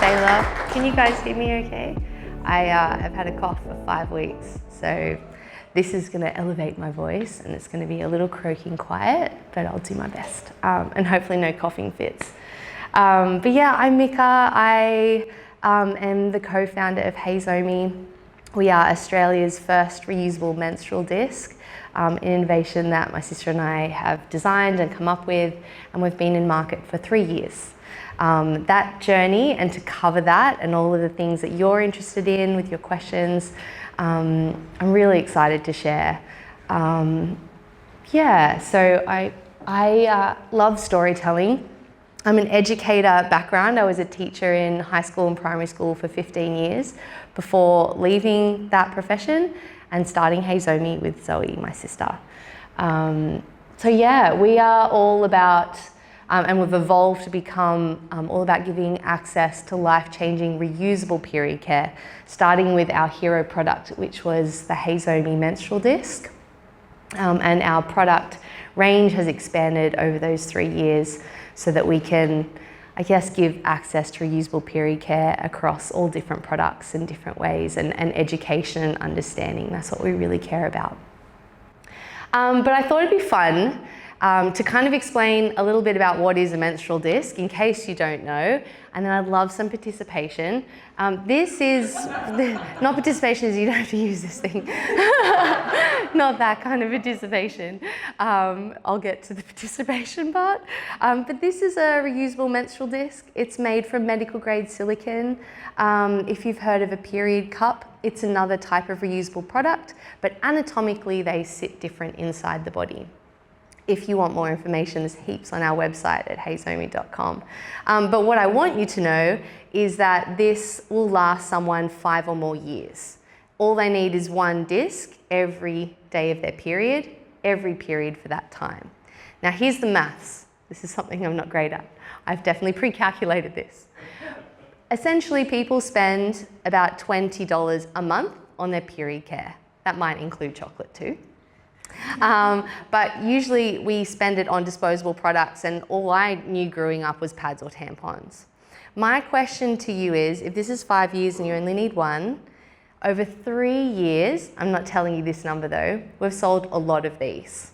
Taylor. Can you guys hear me okay? I have had a cough for 5 weeks, so this is going to elevate my voice and it's going to be a little croaking quiet, but I'll do my best. And hopefully no coughing fits. But yeah, I'm Mika. I am the co-founder of HeyZomi. We are Australia's first reusable menstrual disc, an innovation that my sister and I have designed and come up with, and we've been in market for 3 years. That journey, and to cover that and all of the things that you're interested in with your questions, I'm really excited to share. Yeah, so I love storytelling. I'm an educator background. I was a teacher in high school and primary school for 15 years before leaving that profession and starting HeyZomi with Zoe, my sister. So yeah, we are all about, and we've evolved to become all about giving access to life-changing reusable period care, starting with our hero product, which was the HeyZomi menstrual disc. And our product range has expanded over those 3 years so that we can, I guess, give access to reusable period care across all different products in different ways, and education and understanding. That's what we really care about. But I thought it'd be fun to kind of explain a little bit about what is a menstrual disc, in case you don't know, and then I'd love some participation. This is, not participation as you don't have to use this thing, not that kind of participation. I'll get to the participation part. But this is a reusable menstrual disc. It's made from medical grade silicone. If you've heard of a period cup, it's another type of reusable product, but anatomically they sit different inside the body. If you want more information, there's heaps on our website at heyzomi.com. But what I want you to know is that this will last someone 5 or more years. All they need is one disc every day of their period, every period for that time. Now here's the maths. This is something I'm not great at. I've definitely pre-calculated this. Essentially, people spend about $20 a month on their period care. That might include chocolate too. But usually we spend it on disposable products, and all I knew growing up was pads or tampons. My question to you is, if this is 5 years and you only need one, over 3 years, I'm not telling you this number though, we've sold a lot of these.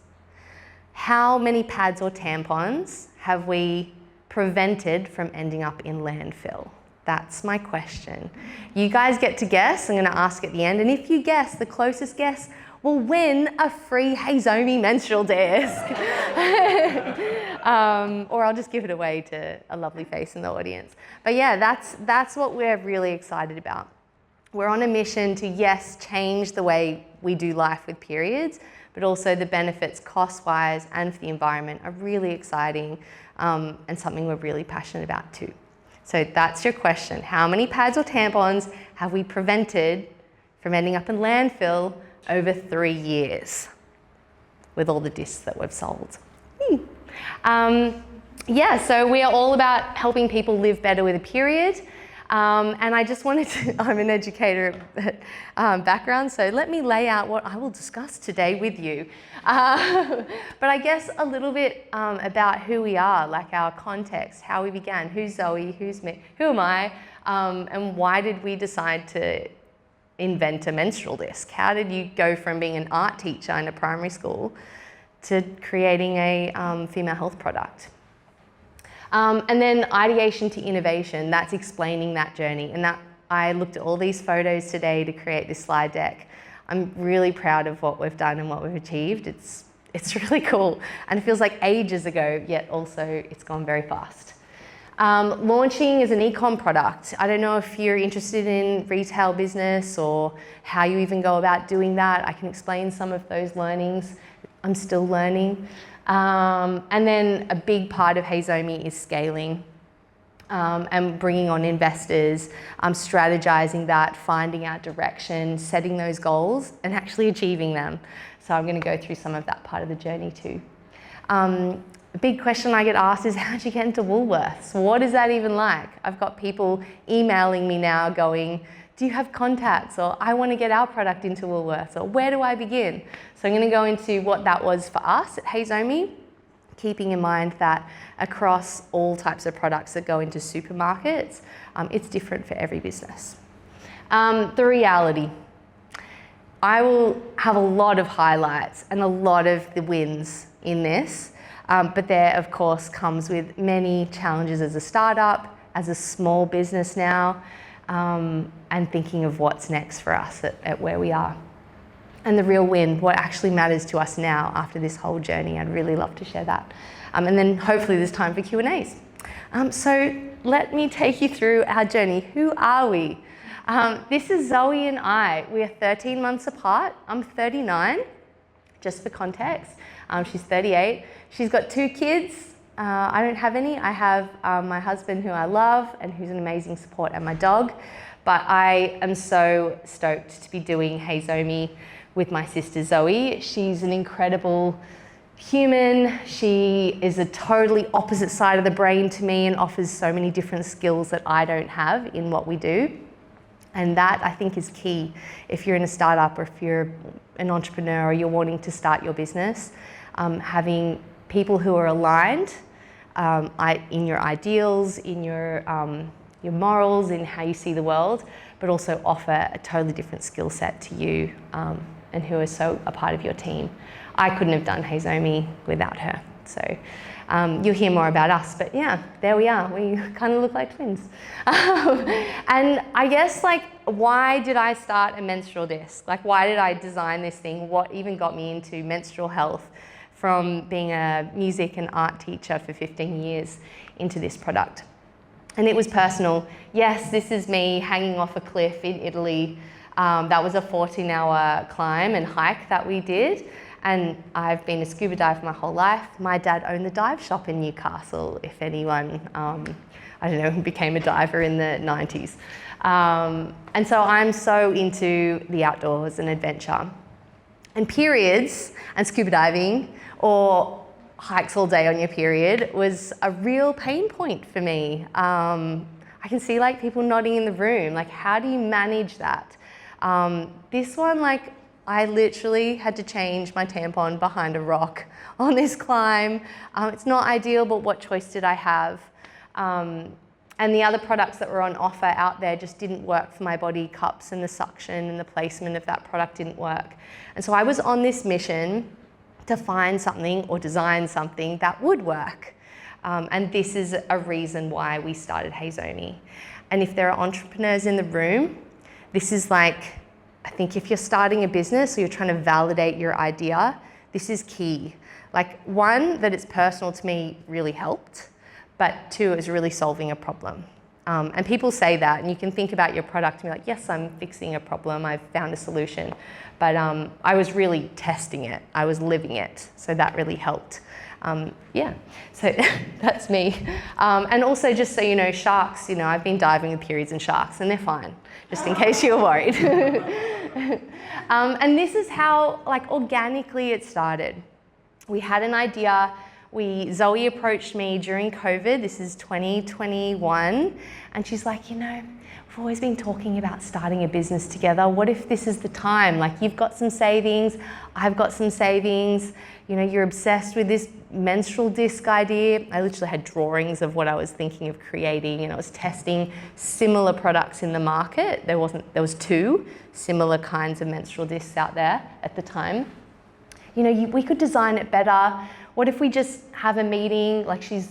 How many pads or tampons have we prevented from ending up in landfill? That's my question. You guys get to guess. I'm going to ask at the end, and if you guess, the closest guess will win a free HeyZomi menstrual disc. Or I'll just give it away to a lovely face in the audience. But yeah, that's what we're really excited about. We're on a mission to, yes, change the way we do life with periods, but also the benefits cost-wise and for the environment are really exciting, and something we're really passionate about too. So that's your question. How many pads or tampons have we prevented from ending up in landfill over 3 years with all the discs that we've sold? Yeah, so we are all about helping people live better with a period. And I just wanted to, I'm an educator background, so let me lay out what I will discuss today with you. But I guess a little bit about who we are, like our context, how we began, who's Zoe, who's me, who am I, and why did we decide to invent a menstrual disc? How did you go from being an art teacher in a primary school to creating a female health product? And then ideation to innovation, that's explaining that journey. And that I looked at all these photos today to create this slide deck. I'm really proud of what we've done and what we've achieved. It's really cool. And it feels like ages ago, yet also it's gone very fast. Launching as an e-com product. I don't know if you're interested in retail business or how you even go about doing that. I can explain some of those learnings. I'm still learning. And then a big part of HeyZomi is scaling and bringing on investors, strategizing that, finding our direction, setting those goals and actually achieving them. So I'm going to go through some of that part of the journey too. A big question I get asked is, how'd you get into Woolworths? What is that even like? I've got people emailing me now going, do you have contacts? Or I want to get our product into Woolworths, or where do I begin? So I'm going to go into what that was for us at HeyZomi, keeping in mind that across all types of products that go into supermarkets, it's different for every business. The reality. I will have a lot of highlights and a lot of the wins in this, but there of course comes with many challenges as a startup, as a small business now, and thinking of what's next for us at where we are. And the real win, what actually matters to us now after this whole journey. I'd really love to share that. And then hopefully there's time for Q&As. So let me take you through our journey. Who are we? This is Zoe and I. We are 13 months apart. I'm 39, just for context. She's 38. She's got 2 kids. I don't have any. I have my husband who I love and who's an amazing support, and my dog. But I am so stoked to be doing HeyZomi with my sister Zoe. She's an incredible human. She is a totally opposite side of the brain to me and offers so many different skills that I don't have in what we do. And that, I think, is key if you're in a startup or if you're an entrepreneur or you're wanting to start your business. Having people who are aligned in your ideals, in your morals, in how you see the world, but also offer a totally different skill set to you and who are so a part of your team. I couldn't have done HeyZomi without her. So you'll hear more about us, but yeah, there we are. We kind of look like twins. And I guess, like, why did I start a menstrual disc? Like, why did I design this thing? What even got me into menstrual health from being a music and art teacher for 15 years into this product? And it was personal. Yes, this is me hanging off a cliff in Italy. That was a 14-hour climb and hike that we did. And I've been a scuba diver my whole life. My dad owned the dive shop in Newcastle, if anyone, I don't know, became a diver in the 90s. And so I'm so into the outdoors and adventure. And periods and scuba diving or hikes all day on your period was a real pain point for me. I can see, like, people nodding in the room. Like, how do you manage that? This one, like, I literally had to change my tampon behind a rock on this climb. It's not ideal, but what choice did I have? And the other products that were on offer out there just didn't work for my body. Cups and the suction and the placement of that product didn't work. And so I was on this mission to find something or design something that would work. And this is a reason why we started HeyZomi. And if there are entrepreneurs in the room, this is like, I think if you're starting a business or you're trying to validate your idea, this is key. Like, one, that it's personal to me really helped, but 2, it's really solving a problem. And people say that, and you can think about your product and be like, yes, I'm fixing a problem, I've found a solution. But I was really testing it, I was living it, so that really helped. Yeah, so that's me. And also, just so you know, sharks, you know, I've been diving with periods and sharks, and they're fine, just in case you're worried. And this is how, like, organically it started. We had an idea. Zoe approached me during COVID, this is 2021, and she's like, you know, we've always been talking about starting a business together. What if this is the time? Like, you've got some savings, I've got some savings, you know, you're obsessed with this menstrual disc idea. I literally had drawings of what I was thinking of creating, and I was testing similar products in the market. There was 2 similar kinds of menstrual discs out there at the time. You know, we could design it better. What if we just have a meeting, like, this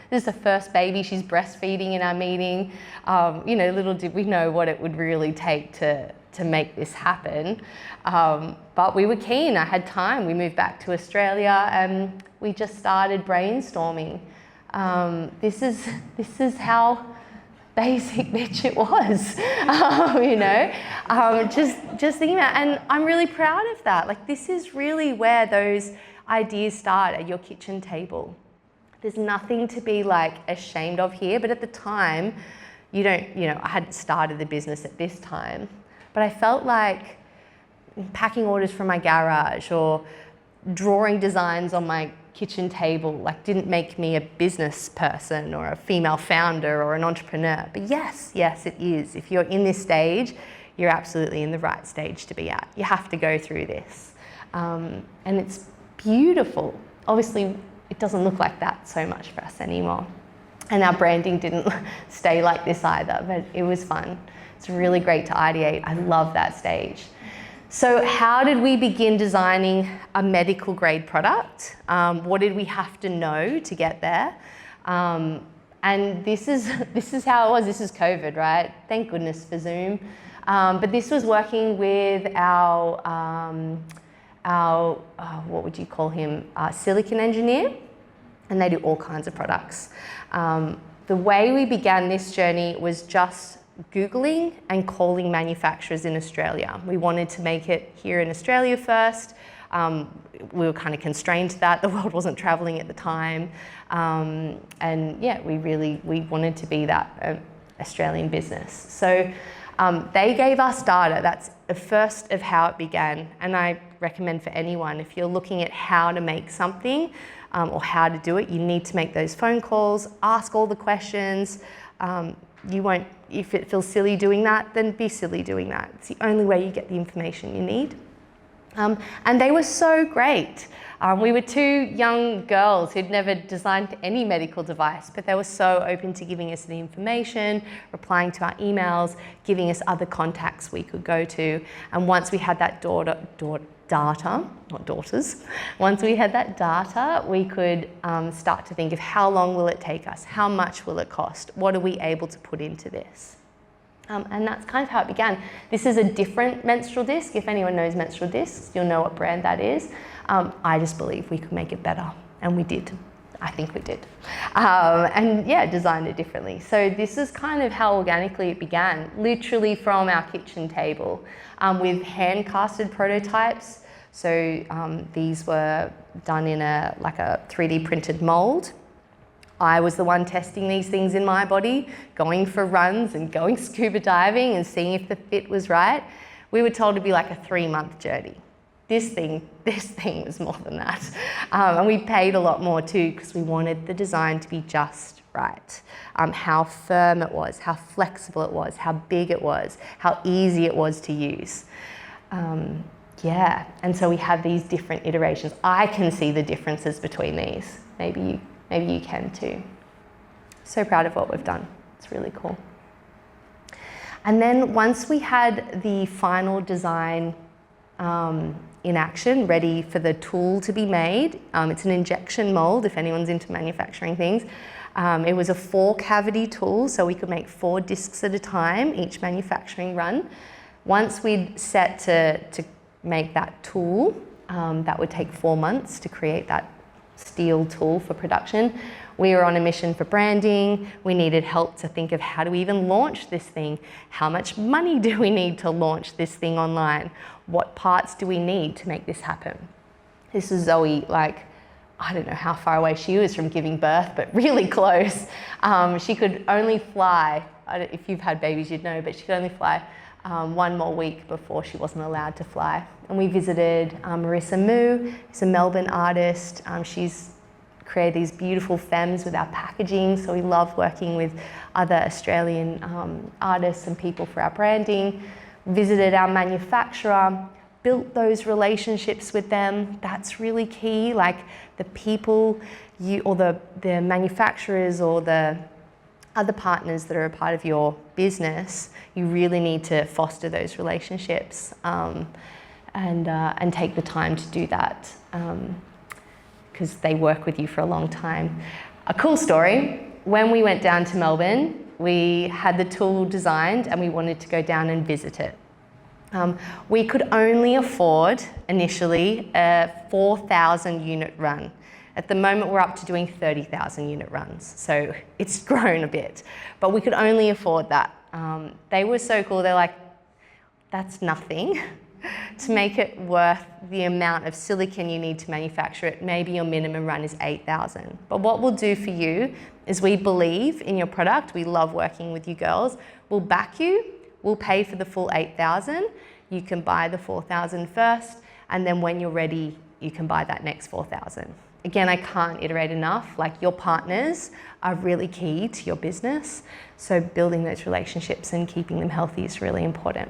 is the first baby, she's breastfeeding in our meeting. You know, little did we know what it would really take to make this happen. But we were keen, I had time. We moved back to Australia and we just started brainstorming. This is how basic bitch it was, you know, just thinking about, and I'm really proud of that. Like, this is really where those ideas start, at your kitchen table. There's nothing to be, like, ashamed of here, but at the time, you know, I hadn't started the business at this time, but I felt like packing orders from my garage or drawing designs on my kitchen table, like, didn't make me a business person or a female founder or an entrepreneur. But yes, it is. If you're in this stage, you're absolutely in the right stage to be at. You have to go through this. And it's beautiful. Obviously, it doesn't look like that so much for us anymore. And our branding didn't stay like this either, but it was fun. It's really great to ideate. I love that stage. So how did we begin designing a medical grade product? What did we have to know to get there? And this is how it was. This is COVID, right? Thank goodness for Zoom. But this was working with our what would you call him? Silicon engineer, and they do all kinds of products. The way we began this journey was just Googling and calling manufacturers in Australia. We wanted to make it here in Australia first. We were kind of constrained to that. The world wasn't traveling at the time. And yeah, we wanted to be that Australian business. So they gave us data. That's the first of how it began. And I recommend for anyone, if you're looking at how to make something or how to do it, you need to make those phone calls, ask all the questions. You won't, if it feels silly doing that, then be silly doing that. It's the only way you get the information you need. And they were so great. We were two young girls who'd never designed any medical device, but they were so open to giving us the information, replying to our emails, giving us other contacts we could go to. And once we had that data, not daughters, once we had that data, we could start to think of how long will it take us? How much will it cost? What are we able to put into this? And that's kind of how it began. This is a different menstrual disc. If anyone knows menstrual discs, you'll know what brand that is. I just believe we could make it better, and we did. I think we did. And yeah, designed it differently. So this is kind of how organically it began, literally from our kitchen table with hand-casted prototypes. So these were done in a 3D printed mold. I was the one testing these things in my body, going for runs and going scuba diving and seeing if the fit was right. We were told to be like a 3-month journey. This thing was more than that. And we paid a lot more too, because we wanted the design to be just right. How firm it was, how flexible it was, how big it was, how easy it was to use. Yeah, and so we have these different iterations. I can see the differences between these. Maybe you can too. So proud of what we've done. It's really cool. And then once we had the final design in action, ready for the tool to be made, it's an injection mold, if anyone's into manufacturing things. It was a 4-cavity tool, so we could make 4 discs at a time, each manufacturing run. Once we'd set to make that tool, that would take 4 months to create that steel tool for production. We were on a mission for branding. We needed help to think of how do we even launch this thing? How much money do we need to launch this thing online? What parts do we need to make this happen? This is Zoe, I don't know how far away she was from giving birth, but really close. She could only fly, if you've had babies you'd know, but she could only fly 1 more week before she wasn't allowed to fly. And we visited Marissa Moo, who's a Melbourne artist. She's created these beautiful femmes with our packaging, so we love working with other Australian artists and people for our branding. Visited our manufacturer, built those relationships with them. That's really key, like the people or the manufacturers or the other partners that are a part of your business, you really need to foster those relationships and take the time to do that because they work with you for a long time. A cool story, when we went down to Melbourne, we had the tool designed and we wanted to go down and visit it. We could only afford initially a 4,000 unit run. At the moment, we're up to doing 30,000 unit runs, so it's grown a bit, but we could only afford that. They were so cool, they're like, that's nothing. To make it worth the amount of silicon you need to manufacture it, maybe your minimum run is 8,000. But what we'll do for you is we believe in your product, we love working with you girls, we'll back you, we'll pay for the full 8,000, you can buy the 4,000 first, and then when you're ready, you can buy that next 4,000. Again, I can't iterate enough, like your partners are really key to your business, so building those relationships and keeping them healthy is really important.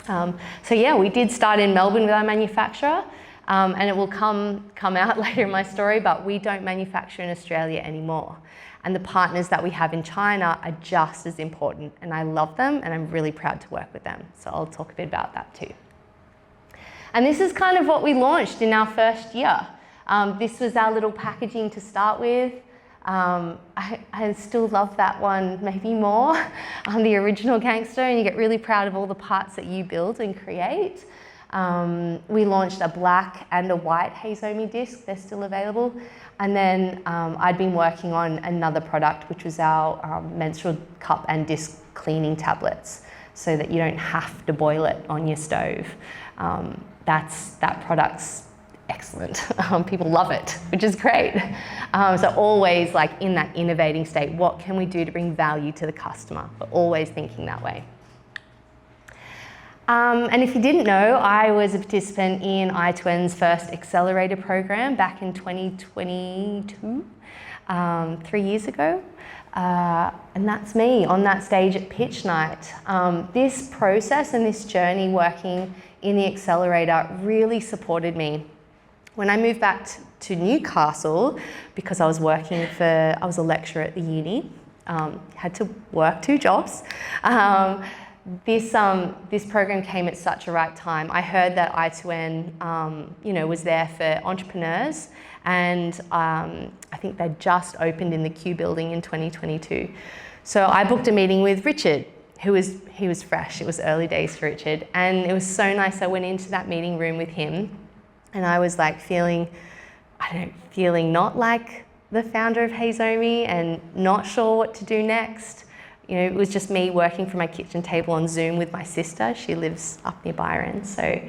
So yeah, we did start in Melbourne with our manufacturer. and it will come out later in my story, but we don't manufacture in Australia anymore. And the partners that we have in China are just as important, and I love them and I'm really proud to work with them. So I'll talk a bit about that too. And this is kind of what we launched in our first year. This was our little packaging to start with. I still love that one maybe more. The original Gangster, and you get really proud of all the parts that you build and create. We launched a black and a white HeyZomi disc, they're still available. And then I'd been working on another product, which was our menstrual cup and disc cleaning tablets, so that you don't have to boil it on your stove. That product's excellent. People love it, which is great. So always like in that innovating state, what can we do to bring value to the customer? But always thinking that way. And if you didn't know, I was a participant in I2N's first accelerator program back in 2022, 3 years ago. And that's me on that stage at pitch night. This process and this journey working in the accelerator really supported me. When I moved back to Newcastle, because I was a lecturer at the uni, had to work 2 jobs. This program came at such a right time. I heard that I2N, was there for entrepreneurs, and I think they just opened in the Q building in 2022. So I booked a meeting with Richard, he was fresh. It was early days for Richard, and it was so nice. I went into that meeting room with him, and I was like feeling not like the founder of HeyZomi and not sure what to do next. It was just me working from my kitchen table on Zoom with my sister. She lives up near Byron. So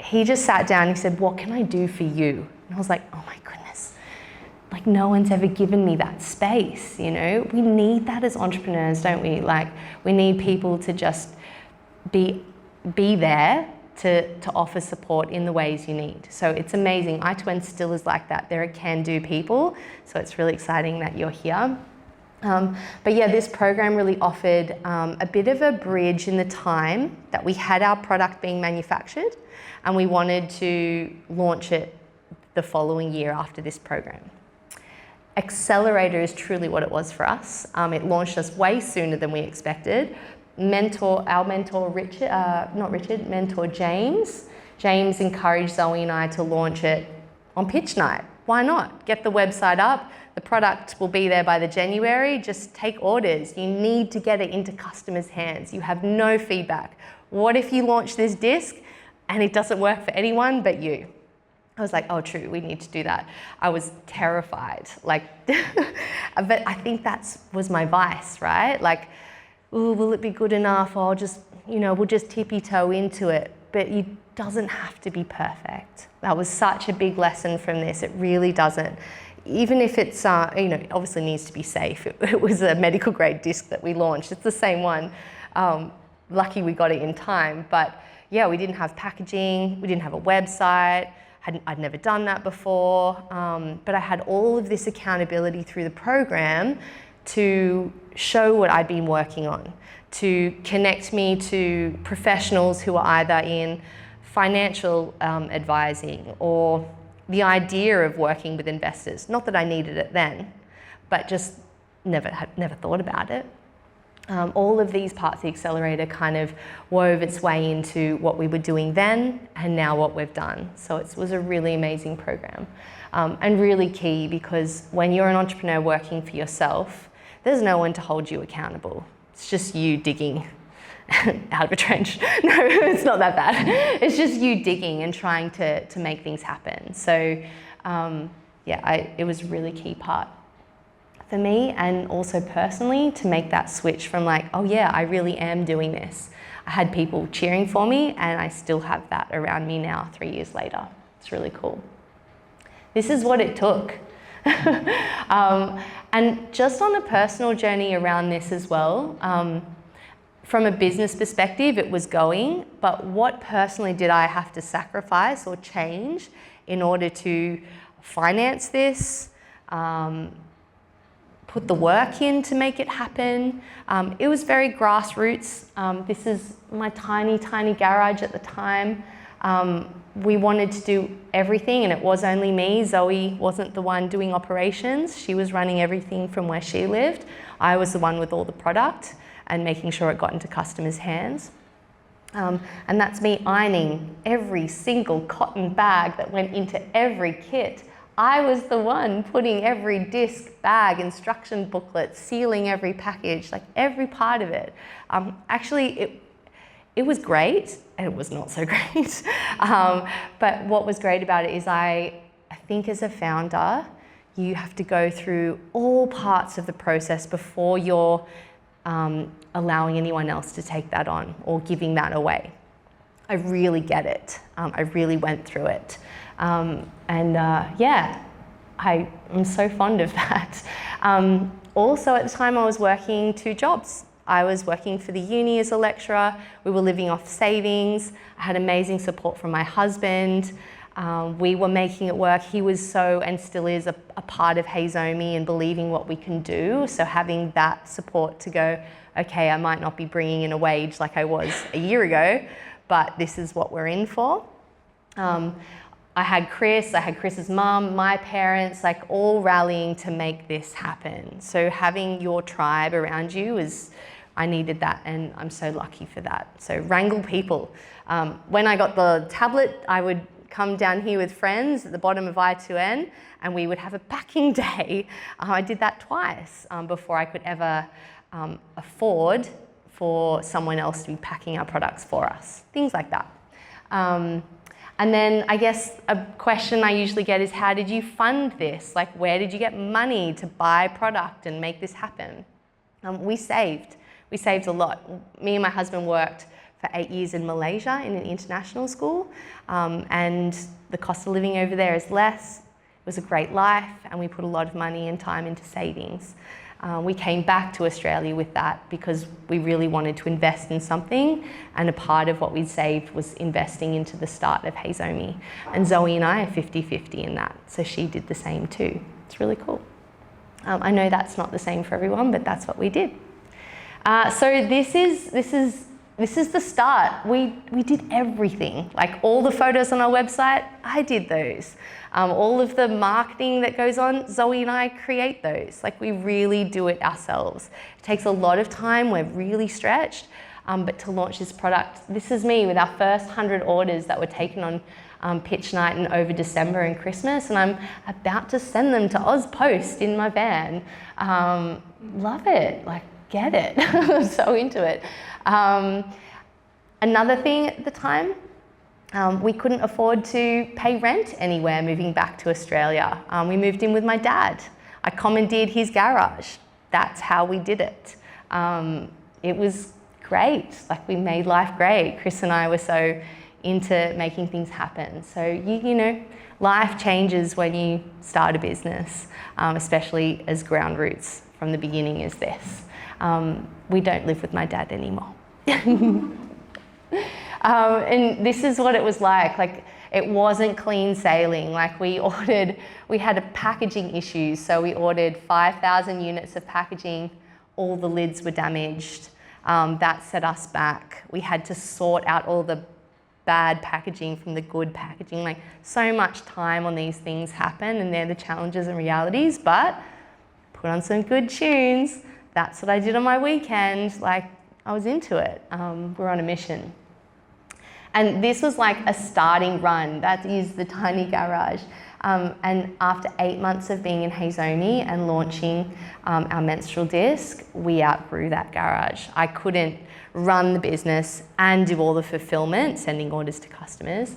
he just sat down and he said, "What can I do for you?" And I was like, oh my goodness, like no one's ever given me that space, We need that as entrepreneurs, don't we? Like we need people to just be there to offer support in the ways you need. So it's amazing. I2N still is like that. They're a can-do people. So it's really exciting that you're here. But yeah, this program really offered a bit of a bridge in the time that we had our product being manufactured, and we wanted to launch it the following year after this program. Accelerator is truly what it was for us. It launched us way sooner than we expected. Our mentor James encouraged Zoe and I to launch it on pitch night. Why not? Get the website up. The product will be there by the January. Just take orders. You need to get it into customers' hands. You have no feedback. What if you launch this disc and it doesn't work for anyone but you? I was like, oh, true, we need to do that. I was terrified, but I think that was my vice, right? Like, ooh, will it be good enough? Or we'll just tippy-toe into it. But it doesn't have to be perfect. That was such a big lesson from this. It really doesn't. Even if it's, obviously needs to be safe. It was a medical grade disc that we launched. It's the same one. Lucky we got it in time. But yeah, we didn't have packaging. We didn't have a website. I'd never done that before. But I had all of this accountability through the program to show what I'd been working on, to connect me to professionals who are either in financial advising or the idea of working with investors. Not that I needed it then, but just never thought about it. All of these parts of the accelerator kind of wove its way into what we were doing then and now what we've done. So it was a really amazing program and really key, because when you're an entrepreneur working for yourself, there's no one to hold you accountable. It's just you digging out of a trench. No, it's not that bad. It's just you digging and trying to make things happen. So it was a really key part for me, and also personally, to make that switch from like, oh yeah, I really am doing this. I had people cheering for me, and I still have that around me now 3 years later. It's really cool. This is what it took. And just on a personal journey around this as well, from a business perspective, it was going, but what personally did I have to sacrifice or change in order to finance this, put the work in to make it happen? It was very grassroots. This is my tiny, tiny garage at the time. We wanted to do everything, and it was only me. Zoe wasn't the one doing operations. She was running everything from where she lived. I was the one with all the product and making sure it got into customers' hands. And that's me ironing every single cotton bag that went into every kit. I was the one putting every disc, bag, instruction booklet, sealing every package, like every part of it. Actually, it was great, and it was not so great. But what was great about it is I think as a founder, you have to go through all parts of the process before you're allowing anyone else to take that on or giving that away. I really get it. I really went through it. Yeah, I am so fond of that. Also at the time I was working 2 jobs. I was working for the uni as a lecturer. We were living off savings. I had amazing support from my husband. We were making it work. He was so, and still is, a part of HeyZomi and believing what we can do. So having that support to go, okay, I might not be bringing in a wage like I was a year ago, but this is what we're in for. I had Chris's mum, my parents, like all rallying to make this happen. So having your tribe around you I needed that, and I'm so lucky for that. So wrangle people. When I got the tablet, I would come down here with friends at the bottom of I2N, and we would have a packing day. I did that twice before I could ever afford for someone else to be packing our products for us, things like that. And then I guess a question I usually get is, how did you fund this? Like, where did you get money to buy product and make this happen? We saved a lot. Me and my husband worked for 8 years in Malaysia in an international school, and the cost of living over there is less. It was a great life, and we put a lot of money and time into savings. We came back to Australia with that because we really wanted to invest in something, and a part of what we'd saved was investing into the start of HeyZomi. And Zoe and I are 50-50 in that, so she did the same too. It's really cool. I know that's not the same for everyone, but that's what we did. So this is the start. We did everything. Like all the photos on our website, I did those. All of the marketing that goes on, Zoe and I create those. Like we really do it ourselves. It takes a lot of time. We're really stretched. But to launch this product, this is me with our first 100 orders that were taken on pitch night and over December and Christmas, and I'm about to send them to AusPost in my van. Love it. Like, get it. I'm so into it. Another thing at the time, we couldn't afford to pay rent anywhere moving back to Australia. We moved in with my dad. I commandeered his garage. That's how we did it. It was great. Like we made life great. Chris and I were so into making things happen. So, you know, life changes when you start a business, especially as ground roots from the beginning as this. We don't live with my dad anymore. And this is what it was like. Like it wasn't clean sailing. Like we had a packaging issue. So we ordered 5,000 units of packaging. All the lids were damaged. That set us back. We had to sort out all the bad packaging from the good packaging. Like so much time on these things happen, and they're the challenges and realities, but put on some good tunes. That's what I did on my weekend. Like I was into it. We're on a mission. And this was like a starting run. That is the tiny garage. And after 8 months of being in HeyZomi and launching our menstrual disc, we outgrew that garage. I couldn't run the business and do all the fulfillment, sending orders to customers.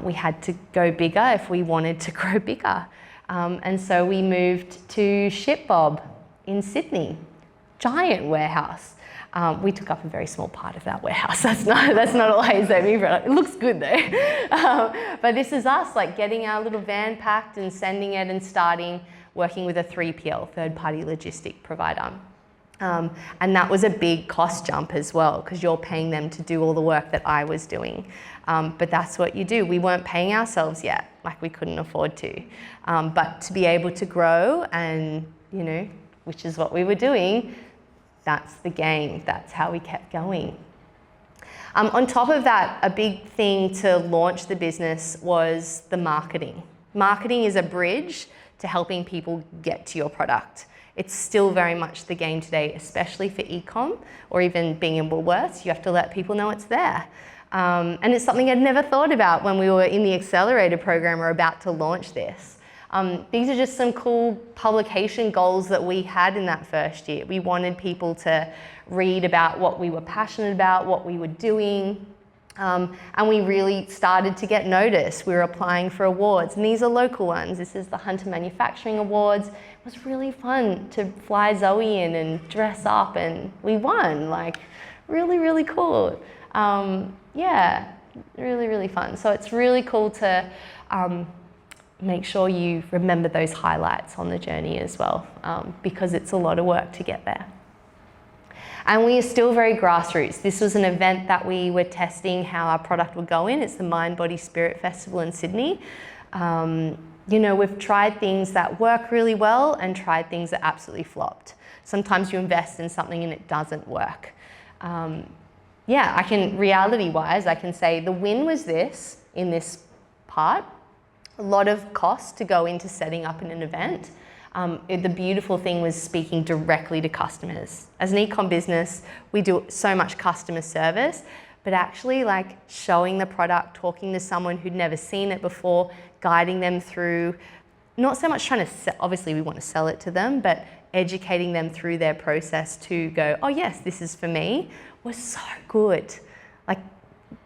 We had to go bigger if we wanted to grow bigger. And so we moved to ShipBob in Sydney, giant warehouse. We took up a very small part of that warehouse. That's not all HeyZomi product. It looks good though. But this is us, like getting our little van packed and sending it and starting working with a 3PL, third-party logistic provider. And that was a big cost jump as well, because you're paying them to do all the work that I was doing. But that's what you do. We weren't paying ourselves yet, like we couldn't afford to. But to be able to grow and, you know, which is what we were doing, that's the game. That's how we kept going. On top of that, a big thing to launch the business was the marketing. Marketing is a bridge to helping people get to your product. It's still very much the game today, especially for e-com or even being in Woolworths. You have to let people know it's there. And it's something I'd never thought about when we were in the accelerator program or about to launch this. These are just some cool publication goals that we had in that first year. We wanted people to read about what we were passionate about, what we were doing, and we really started to get noticed. We were applying for awards, and these are local ones. This is the Hunter Manufacturing Awards. It was really fun to fly Zoe in and dress up, and we won, like really, really cool. Yeah, really, really fun. So it's really cool to make sure you remember those highlights on the journey as well, because it's a lot of work to get there. And we are still very grassroots. This was an event that we were testing how our product would go in. It's the Mind, Body, Spirit Festival in Sydney. You know, we've tried things that work really well and tried things that absolutely flopped. Sometimes you invest in something and it doesn't work. Yeah, reality-wise, I can say the win was this, in this part. A lot of cost to go into setting up an event. The beautiful thing was speaking directly to customers. As an e-com business, we do so much customer service, but actually like showing the product, talking to someone who'd never seen it before, guiding them through, not so much trying to obviously we want to sell it to them, but educating them through their process to go, oh yes, this is for me, was so good. Like,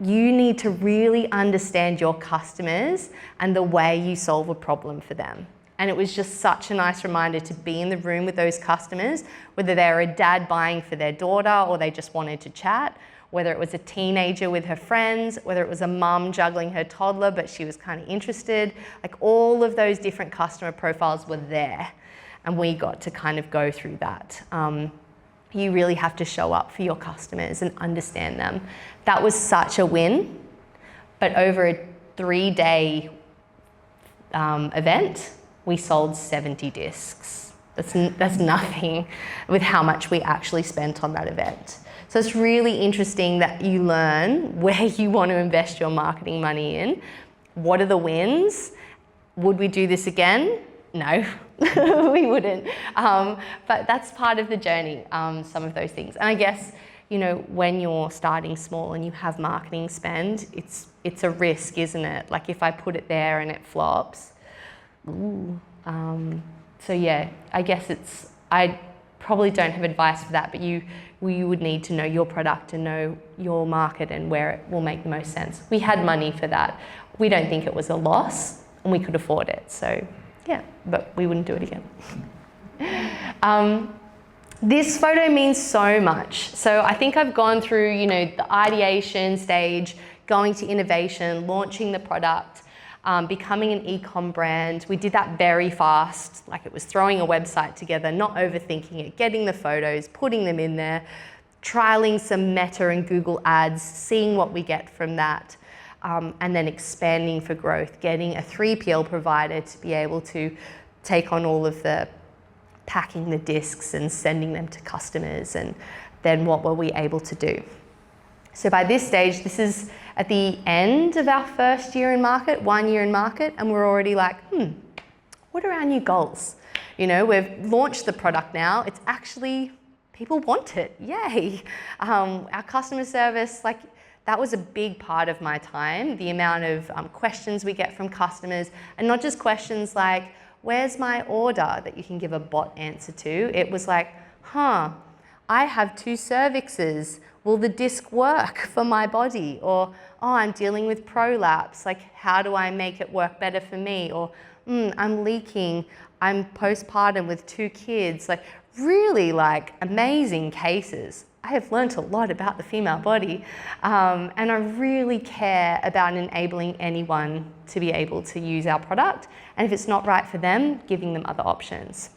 you need to really understand your customers and the way you solve a problem for them. And it was just such a nice reminder to be in the room with those customers, whether they were a dad buying for their daughter or they just wanted to chat, whether it was a teenager with her friends, whether it was a mum juggling her toddler but she was kind of interested. Like, all of those different customer profiles were there, and we got to kind of go through that. You really have to show up for your customers and understand them. That was such a win, but over a 3-day event, we sold 70 discs. That's nothing with how much we actually spent on that event. So it's really interesting that you learn where you want to invest your marketing money in. What are the wins? Would we do this again? No, we wouldn't. But that's part of the journey, some of those things. And I guess, you know, when you're starting small and you have marketing spend, it's a risk, isn't it? Like, if I put it there and it flops, ooh. So yeah, I guess I probably don't have advice for that, but you would need to know your product and know your market and where it will make the most sense. We had money for that. We don't think it was a loss, and we could afford it. So yeah, but we wouldn't do it again. This photo means so much. So I think I've gone through, you know, the ideation stage, going to innovation, launching the product, becoming an e-com brand. We did that very fast, like it was throwing a website together, not overthinking it, getting the photos, putting them in there, trialing some Meta and Google ads, seeing what we get from that, and then expanding for growth, getting a 3PL provider to be able to take on all of the packing the discs and sending them to customers, and then what were we able to do? So by this stage, this is at the end of our first year in market, 1 year in market, and we're already like, what are our new goals? You know, we've launched the product now. It's actually, people want it, yay. Our customer service, like, that was a big part of my time, the amount of questions we get from customers, and not just questions like, where's my order, that you can give a bot answer to. It was like, I have 2 cervixes. Will the disc work for my body? Or, I'm dealing with prolapse. Like, how do I make it work better for me? Or, I'm leaking. I'm postpartum with 2 kids. Like, really, like, amazing cases. I have learnt a lot about the female body, and I really care about enabling anyone to be able to use our product, and if it's not right for them, giving them other options.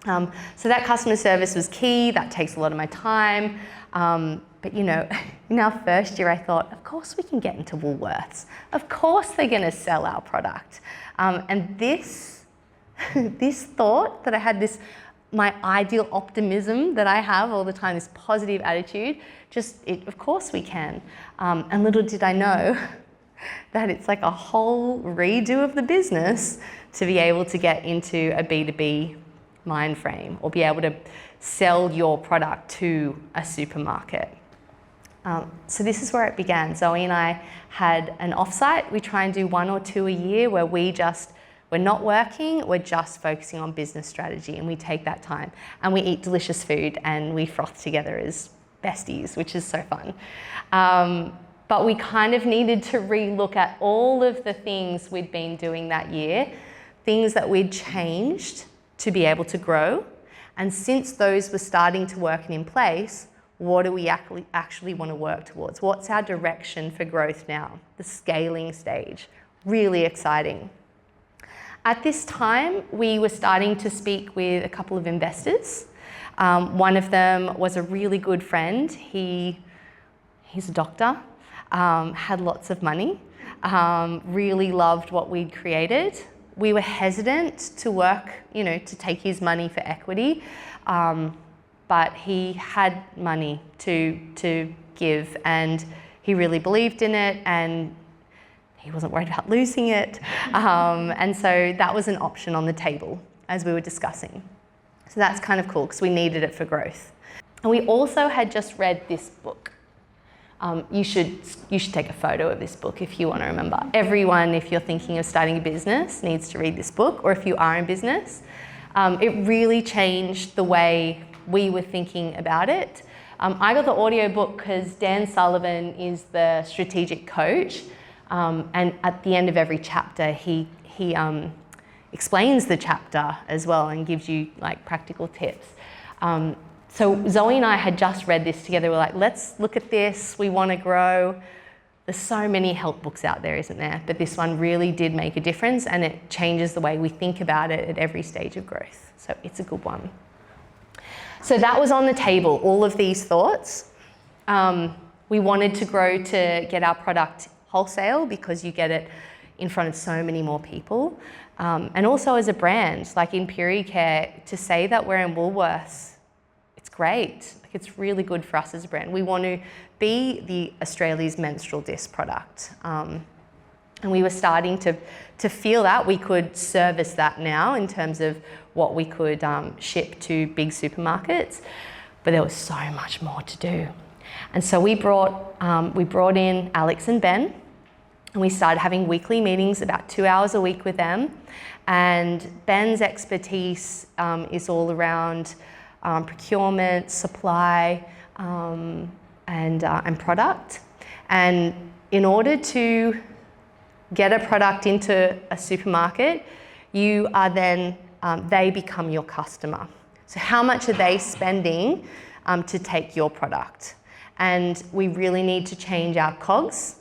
So that customer service was key. That takes a lot of my time, but you know, in our first year I thought, of course we can get into Woolworths. Of course they're going to sell our product. And this thought that I had, this my ideal optimism that I have all the time, this positive attitude, of course we can. And little did I know that it's like a whole redo of the business to be able to get into a B2B mind frame or be able to sell your product to a supermarket. So this is where it began. Zoe and I had an offsite. We try and do 1 or 2 a year where we're not working, we're just focusing on business strategy, and we take that time and we eat delicious food and we froth together as besties, which is so fun. But we kind of needed to re-look at all of the things we'd been doing that year, things that we'd changed to be able to grow. And since those were starting to work and in place, what do we actually want to work towards? What's our direction for growth now? The scaling stage, really exciting. At this time, we were starting to speak with a couple of investors. One of them was a really good friend. He's a doctor, had lots of money, really loved what we'd created. We were hesitant to work, to take his money for equity. But he had money to give, and he really believed in it, and he wasn't worried about losing it. And so that was an option on the table as we were discussing. So that's kind of cool because we needed it for growth. And we also had just read this book. You should take a photo of this book if you want to remember. Everyone, if you're thinking of starting a business, needs to read this book, or if you are in business. It really changed the way we were thinking about it. I got the audiobook because Dan Sullivan is the strategic coach, and at the end of every chapter he explains the chapter as well and gives you like practical tips. So Zoe and I had just read this together. We're like, let's look at this, we want to grow. There's so many help books out there, isn't there? But this one really did make a difference, and it changes the way we think about it at every stage of growth. So it's a good one. So that was on the table, all of these thoughts. We wanted to grow to get our product wholesale because you get it in front of so many more people. And also as a brand, like in period care, to say that we're in Woolworths, it's great. Like it's really good for us as a brand. We want to be the Australia's menstrual disc product. And we were starting to feel that we could service that now in terms of what we could ship to big supermarkets, but there was so much more to do. And so we brought in Alex and Ben, and we started having weekly meetings, about 2 hours a week with them. And Ben's expertise is all around procurement, supply, and product. And in order to get a product into a supermarket, you are then, they become your customer. So how much are they spending to take your product? And we really need to change our COGS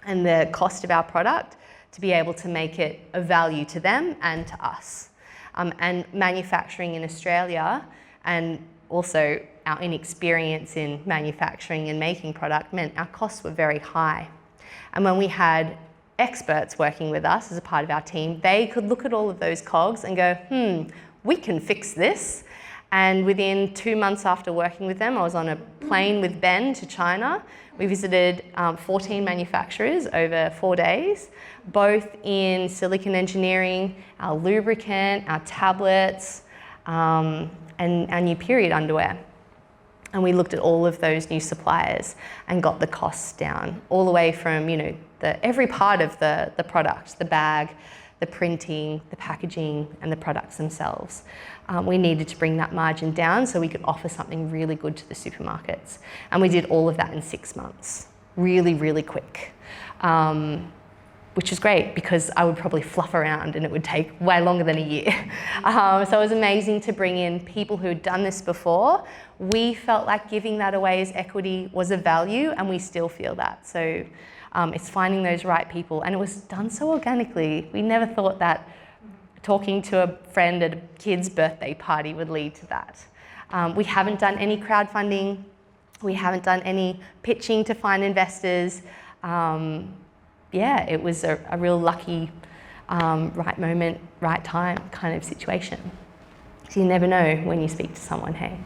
and the cost of our product to be able to make it of value to them and to us. And manufacturing in Australia, and also our inexperience in manufacturing and making product, meant our costs were very high. And when we had experts working with us as a part of our team, they could look at all of those COGS and go, we can fix this. And within 2 months after working with them, I was on a plane with Ben to China. We visited 14 manufacturers over 4 days, both in silicone engineering, our lubricant, our tablets, and our new period underwear. And we looked at all of those new suppliers and got the costs down, all the way from, every part of the product, the bag, the printing, the packaging, and the products themselves. We needed to bring that margin down so we could offer something really good to the supermarkets. And we did all of that in 6 months, really, really quick, which was great because I would probably fluff around and it would take way longer than a year. So it was amazing to bring in people who had done this before. We felt like giving that away as equity was a value, and we still feel that. So it's finding those right people, and it was done so organically. We never thought that talking to a friend at a kid's birthday party would lead to that. We haven't done any crowdfunding. We haven't done any pitching to find investors. It was a real lucky right moment, right time kind of situation. So you never know when you speak to someone, hey.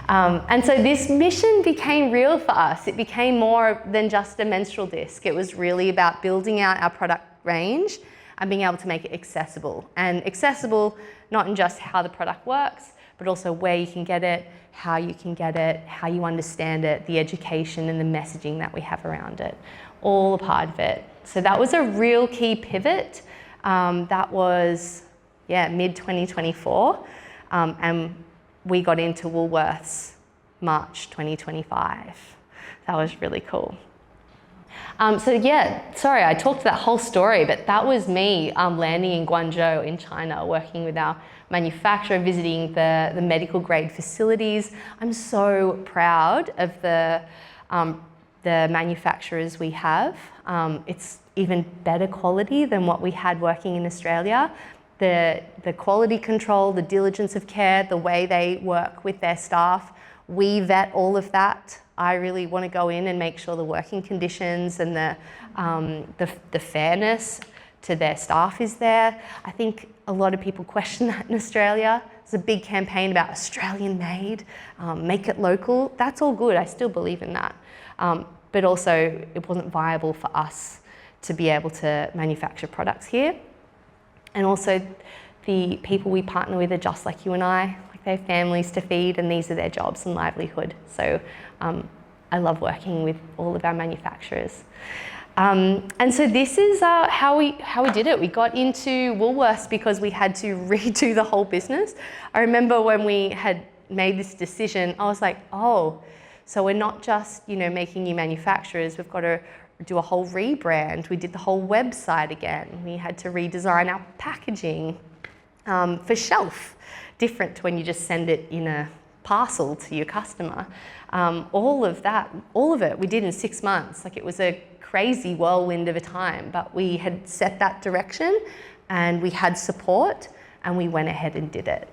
And so this mission became real for us. It became more than just a menstrual disc. It was really about building out our product range and being able to make it accessible. And accessible not in just how the product works, but also where you can get it, how you can get it, how you understand it, the education and the messaging that we have around it, all a part of it. So that was a real key pivot. That was, mid-2024. And we got into Woolworths March 2025. That was really cool. Sorry, I talked that whole story, but that was me landing in Guangzhou in China, working with our manufacturer, visiting the medical grade facilities. I'm so proud of the manufacturers we have. It's even better quality than what we had working in Australia. The quality control, the diligence of care, the way they work with their staff, we vet all of that. I really want to go in and make sure the working conditions and the fairness to their staff is there. I think a lot of people question that in Australia. There's a big campaign about Australian made, make it local. That's all good, I still believe in that. But also it wasn't viable for us to be able to manufacture products here. And also the people we partner with are just like you and I, like they have families to feed and these are their jobs and livelihood. So I love working with all of our manufacturers. And so this is how we did it. We got into Woolworths because we had to redo the whole business. I remember when we had made this decision, I was like, oh, so we're not just making new manufacturers, we've got to do a whole rebrand. We did the whole website again. We had to redesign our packaging for shelf, different to when you just send it in a parcel to your customer. All of it we did in 6 months. Like, it was a crazy whirlwind of a time, but we had set that direction and we had support and we went ahead and did it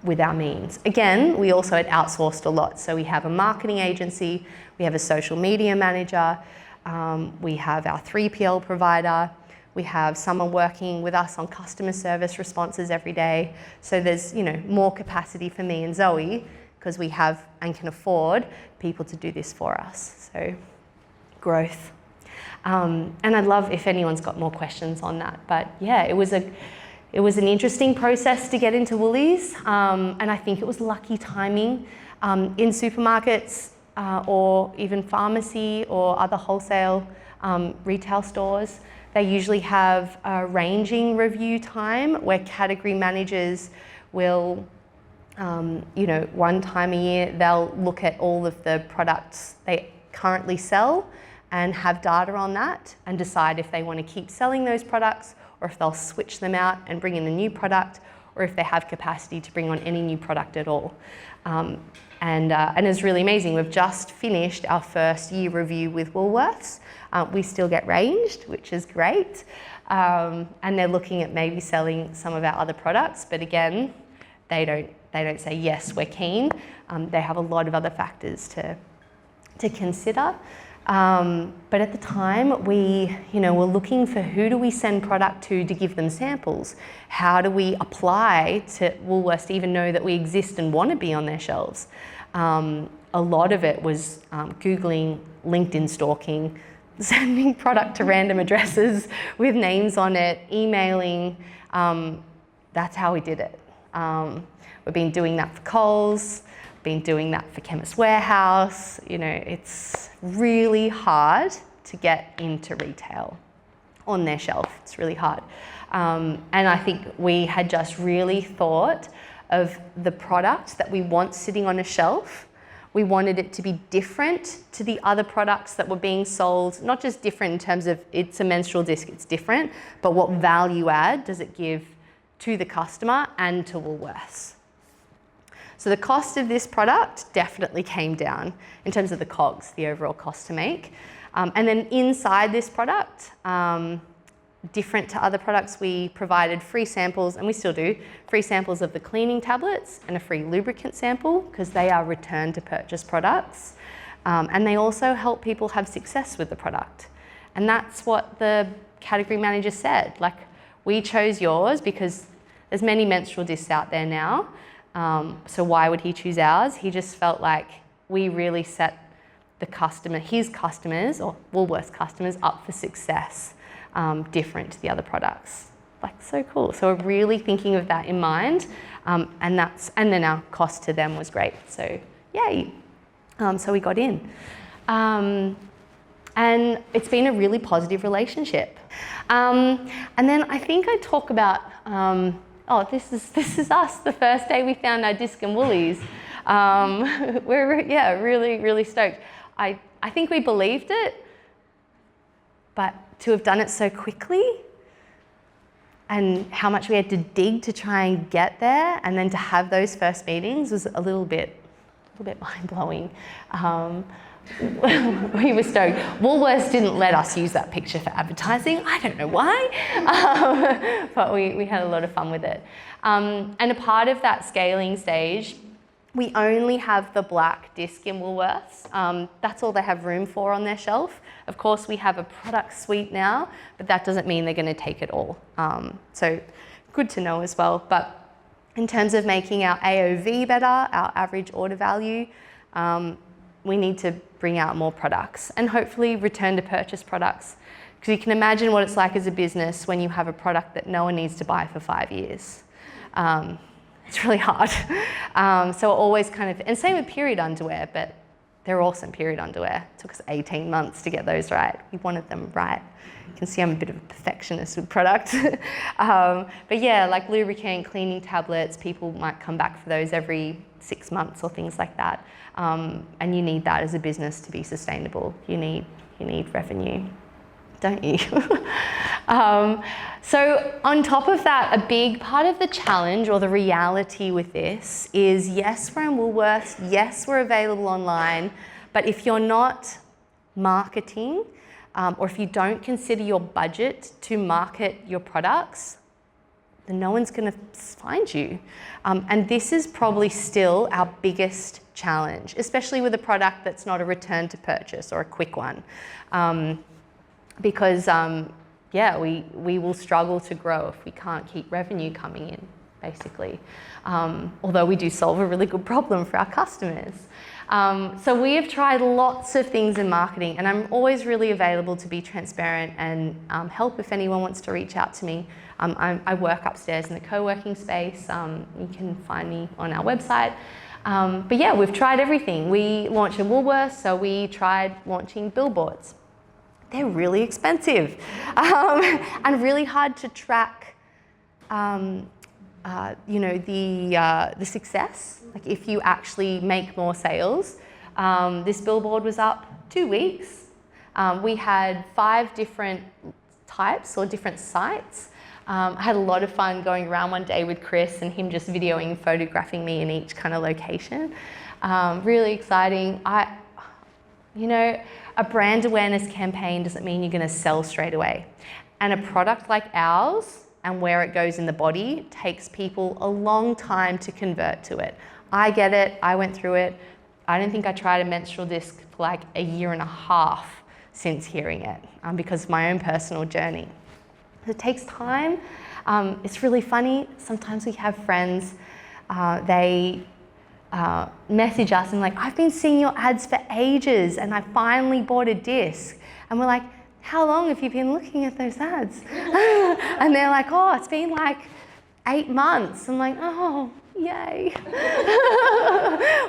with our means. Again, we also had outsourced a lot. So we have a marketing agency, we have a social media manager, we have our 3PL provider, we have someone working with us on customer service responses every day. So there's more capacity for me and Zoe because we have and can afford people to do this for us. So growth. And I'd love if anyone's got more questions on that. But yeah, it was an interesting process to get into Woolies, and I think it was lucky timing. In supermarkets or even pharmacy or other wholesale retail stores, they usually have a ranging review time where category managers will, one time a year, they'll look at all of the products they currently sell and have data on that and decide if they want to keep selling those products or if they'll switch them out and bring in a new product, or if they have capacity to bring on any new product at all. And it's really amazing. We've just finished our first year review with Woolworths. We still get ranged, which is great. And they're looking at maybe selling some of our other products, but again, they don't say, yes, we're keen. They have a lot of other factors to consider. But at the time, we were looking for who do we send product to give them samples? How do we apply to Woolworths to even know that we exist and want to be on their shelves? A lot of it was Googling, LinkedIn stalking, sending product to random addresses with names on it, emailing. That's how we did it. We've been doing that for Coles, been doing that for Chemist Warehouse. It's really hard to get into retail on their shelf. It's really hard. And I think we had just really thought of the product that we want sitting on a shelf. We wanted it to be different to the other products that were being sold, not just different in terms of it's a menstrual disc, it's different, but what value add does it give to the customer and to Woolworths? So the cost of this product definitely came down in terms of the COGS, the overall cost to make. And then inside this product, different to other products, we provided free samples, and we still do, free samples of the cleaning tablets and a free lubricant sample because they are return to purchase products. And they also help people have success with the product. And that's what the category manager said. Like, we chose yours because There's many menstrual discs out there now, so why would he choose ours? He just felt like we really set his customers, or Woolworths customers, up for success, different to the other products. Like, so cool. So we're really thinking of that in mind, and then our cost to them was great. So yay. So we got in. And it's been a really positive relationship. And then I think I talk about, this is us, the first day we found our disc in Woolies. We're really, really stoked. I think we believed it, but to have done it so quickly and how much we had to dig to try and get there, and then to have those first meetings was a little bit mind-blowing. We were stoked. Woolworths didn't let us use that picture for advertising. I don't know why, but we had a lot of fun with it. And a part of that scaling stage, we only have the black disc in Woolworths. That's all they have room for on their shelf. Of course, we have a product suite now, but that doesn't mean they're going to take it all. So good to know as well. But in terms of making our AOV better, our average order value, we need to bring out more products and hopefully return to purchase products. Because you can imagine what it's like as a business when you have a product that no one needs to buy for 5 years. It's really hard. So always and same with period underwear, but they're awesome period underwear. It took us 18 months to get those right. We wanted them right. You can see I'm a bit of a perfectionist with product. But yeah, like lubricant, cleaning tablets, people might come back for those every 6 months or things like that. And you need that as a business to be sustainable. You need revenue, don't you? So on top of that, a big part of the challenge or the reality with this is, yes, we're in Woolworths, yes, we're available online, but if you're not marketing, or if you don't consider your budget to market your products, then no one's going to find you. And this is probably still our biggest challenge, especially with a product that's not a return to purchase or a quick one. Because we will struggle to grow if we can't keep revenue coming in, basically. Although we do solve a really good problem for our customers. So we have tried lots of things in marketing, and I'm always really available to be transparent and help if anyone wants to reach out to me. I work upstairs in the co-working space. You can find me on our website. But yeah, we've tried everything. We launched in Woolworths, so we tried launching billboards. They're really expensive and really hard to track, the success. Like if you actually make more sales. This billboard was up 2 weeks. We had 5 different types or different sites. I had a lot of fun going around one day with Chris and him just videoing, photographing me in each kind of location. Really exciting. A brand awareness campaign doesn't mean you're going to sell straight away. And a product like ours and where it goes in the body takes people a long time to convert to it. I get it. I went through it. I don't think I tried a menstrual disc for like a year and a half since hearing it because of my own personal journey. It takes time. It's really funny. Sometimes we have friends, they message us and like, I've been seeing your ads for ages and I finally bought a disc. And we're like, how long have you been looking at those ads? And they're like, oh, it's been like 8 months. I'm like, oh, yay.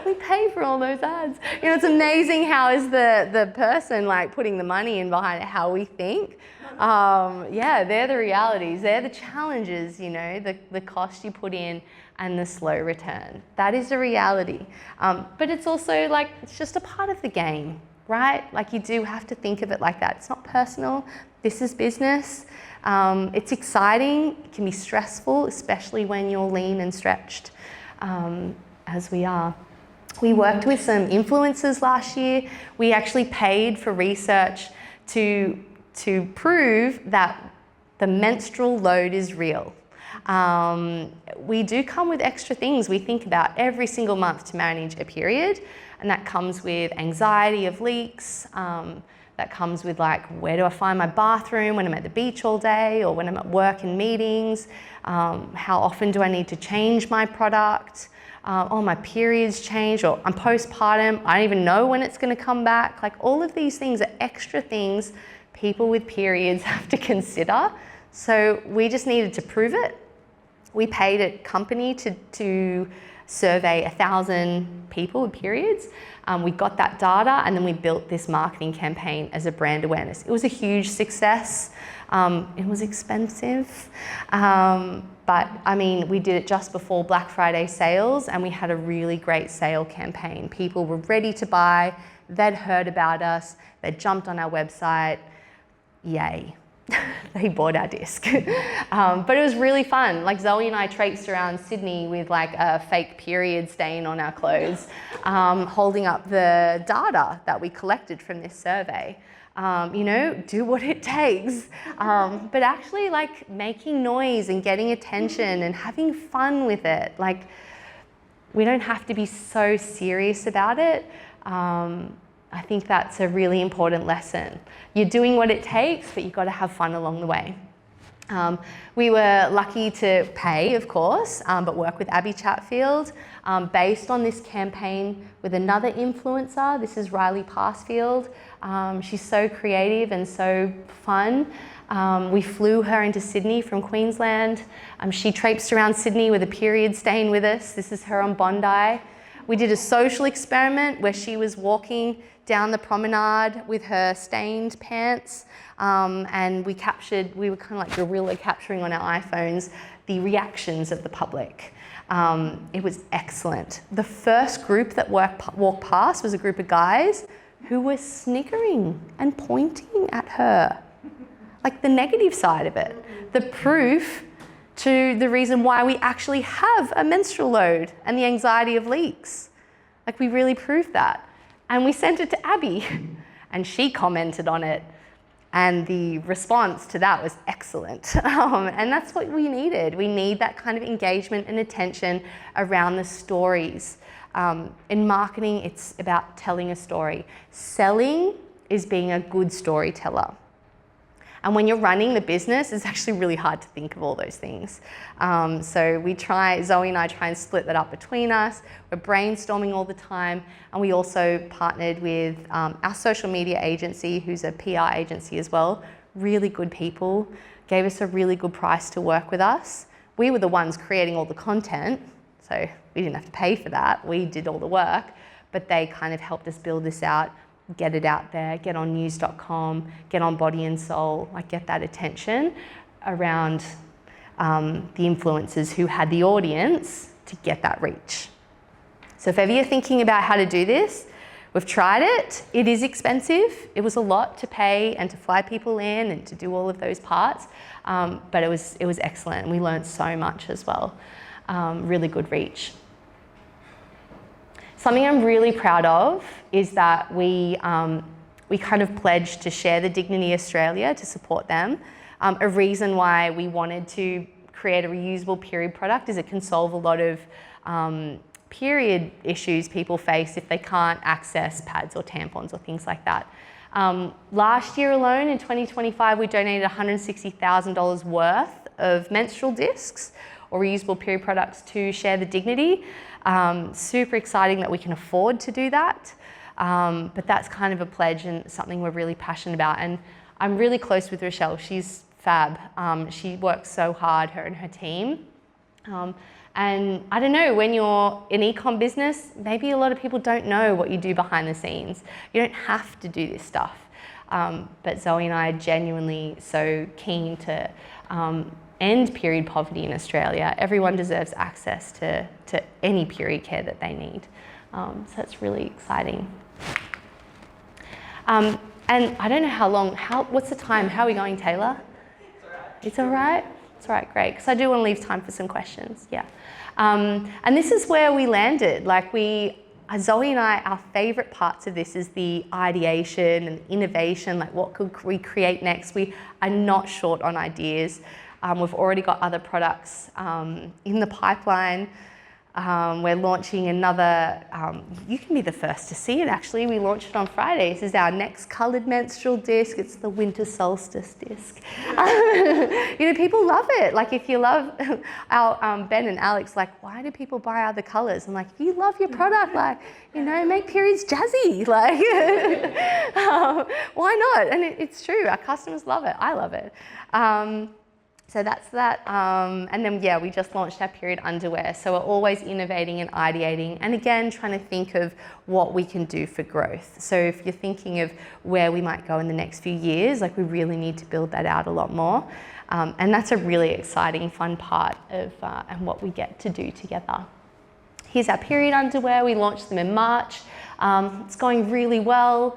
We pay for all those ads. It's amazing how is the person like putting the money in behind it, how we think. They're the realities. They're the challenges, the cost you put in and the slow return. That is the reality. But it's also like, it's just a part of the game, right? Like you do have to think of it like that. It's not personal. This is business. It's exciting. It can be stressful, especially when you're lean and stretched, as we are. We worked with some influencers last year. We actually paid for research to prove that the menstrual load is real. We do come with extra things we think about every single month to manage a period, and that comes with anxiety of leaks, that that comes with like, where do I find my bathroom when I'm at the beach all day or when I'm at work in meetings? How often do I need to change my product? Oh, my period's changed, or I'm postpartum, I don't even know when it's going to come back. Like, all of these things are extra things people with periods have to consider. So we just needed to prove it. We paid a company to survey 1,000 people with periods. We got that data, and then we built this marketing campaign as a brand awareness. It was a huge success. It was expensive, but I mean, we did it just before Black Friday sales, and we had a really great sale campaign. People were ready to buy, they'd heard about us, they jumped on our website, yay. They bought our disc. But it was really fun. Like, Zoe and I traipsed around Sydney with like a fake period stain on our clothes, holding up the data that we collected from this survey. You know, do what it takes. But actually, like, making noise and getting attention and having fun with it. Like, we don't have to be so serious about it. I think that's a really important lesson. You're doing what it takes, but you've got to have fun along the way. We were lucky to pay, of course, but work with Abby Chatfield based on this campaign with another influencer. This is Riley Passfield. She's so creative and so fun. We flew her into Sydney from Queensland. She traipsed around Sydney with a period stain with us. This is her on Bondi. We did a social experiment where she was walking down the promenade with her stained pants, and we were kind of like guerrilla capturing on our iPhones the reactions of the public. It was excellent. The first group that walked past was a group of guys who were sniggering and pointing at her. Like, the negative side of it, the proof to the reason why we actually have a menstrual load and the anxiety of leaks. Like, we really proved that. And we sent it to Abby, and she commented on it, and the response to that was excellent. And that's what we needed. We need that kind of engagement and attention around the stories. In marketing, it's about telling a story. Selling is being a good storyteller. And when you're running the business, it's actually really hard to think of all those things. So Zoe and I try and split that up between us. We're brainstorming all the time. And we also partnered with our social media agency, who's a PR agency as well. Really good people, gave us a really good price to work with us. We were the ones creating all the content, so we didn't have to pay for that. We did all the work, but they kind of helped us build this out, get it out there, get on news.com, get on Body and Soul, like, get that attention around the influencers who had the audience to get that reach. So if ever you're thinking about how to do this, we've tried it. It is expensive. It was a lot to pay and to fly people in and to do all of those parts, but it was excellent, and we learned so much as well. Really good reach. Something I'm really proud of is that we kind of pledged to share the Dignity Australia to support them. A reason why we wanted to create a reusable period product is it can solve a lot of period issues people face if they can't access pads or tampons or things like that. Last year alone, in 2025, we donated $160,000 worth of menstrual discs or reusable period products to Share the Dignity. Super exciting that we can afford to do that. But that's kind of a pledge and something we're really passionate about. And I'm really close with Rochelle. She's fab. She works so hard, her and her team. And I don't know, when you're in e-com business, maybe a lot of people don't know what you do behind the scenes. You don't have to do this stuff. But Zoe and I are genuinely so keen to end period poverty in Australia. Everyone deserves access to any period care that they need. So it's really exciting. And I don't know what's the time? How are we going, Taylor? It's all right? It's all right, great. Because I do want to leave time for some questions, yeah. And this is where we landed. Like, Zoe and I, our favourite parts of this is the ideation and innovation, like what could we create next? We are not short on ideas. We've already got other products in the pipeline. We're launching another, you can be the first to see it actually. We launched it on Friday. This is our next coloured menstrual disc. It's the winter solstice disc. People love it. Like if you love our Ben and Alex, like why do people buy other colours? I'm like, if you love your product, like, make periods jazzy. Like, why not? And it's true. Our customers love it. I love it. So that's that. And then, we just launched our period underwear. So we're always innovating and ideating. And again, trying to think of what we can do for growth. So if you're thinking of where we might go in the next few years, like we really need to build that out a lot more. And that's a really exciting, fun part of and what we get to do together. Here's our period underwear. We launched them in March. It's going really well.